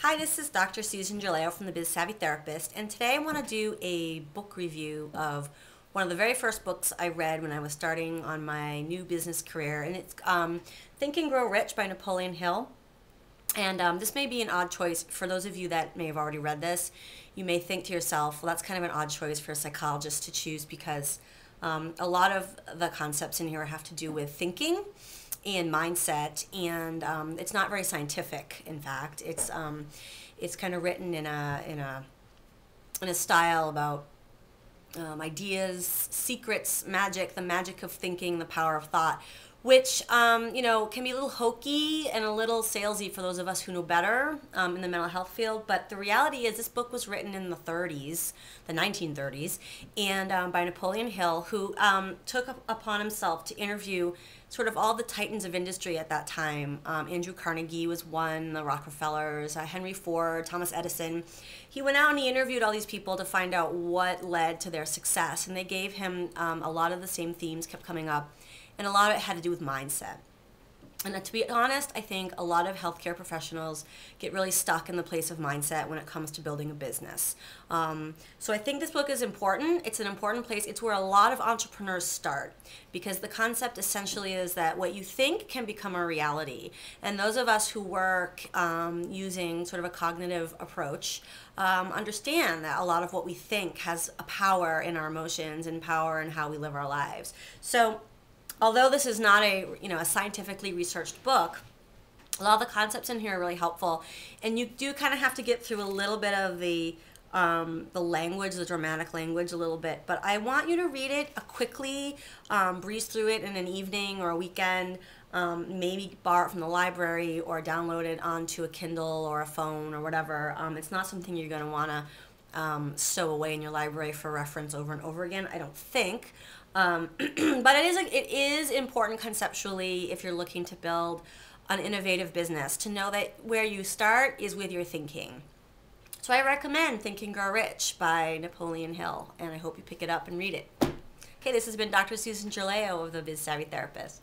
Hi, this is Dr. Susan Jaleo from the Biz Savvy Therapist, and today I want to do a book review of one of the very first books I read when I was starting on my new business career, and it's Think and Grow Rich by Napoleon Hill. And this may be an odd choice for those of you that may have already read this. You may think to yourself, well, that's kind of an odd choice for a psychologist to choose because a lot of the concepts in here have to do with thinking and mindset, and it's not very scientific. In fact, it's kind of written in a style about ideas, secrets, magic, the magic of thinking, the power of thought, which can be a little hokey and a little salesy for those of us who know better in the mental health field. But the reality is this book was written in the 30s, the 1930s, and by Napoleon Hill, who took upon himself to interview sort of all the titans of industry at that time. Andrew Carnegie was one, the Rockefellers, Henry Ford, Thomas Edison. He went out and he interviewed all these people to find out what led to their success, and they gave him a lot of the same themes kept coming up, and a lot of it had to do with mindset. And to be honest, I think a lot of healthcare professionals get really stuck in the place of mindset when it comes to building a business. So I think this book is important. It's an important place. It's where a lot of entrepreneurs start, because the concept essentially is that what you think can become a reality. And those of us who work using sort of a cognitive approach understand that a lot of what we think has a power in our emotions and power in how we live our lives. So although this is not a scientifically researched book, a lot of the concepts in here are really helpful, and you do kind of have to get through a little bit of the language, the dramatic language a little bit. But I want you to read it quickly, breeze through it in an evening or a weekend, maybe borrow it from the library or download it onto a Kindle or a phone or whatever. It's not something you're going to want to stow away in your library for reference over and over again, I don't think. But it is important conceptually if you're looking to build an innovative business to know that where you start is with your thinking. So I recommend Think and Grow Rich by Napoleon Hill, and I hope you pick it up and read it. Okay, this has been Dr. Susan Jaleo of the Biz Savvy Therapist.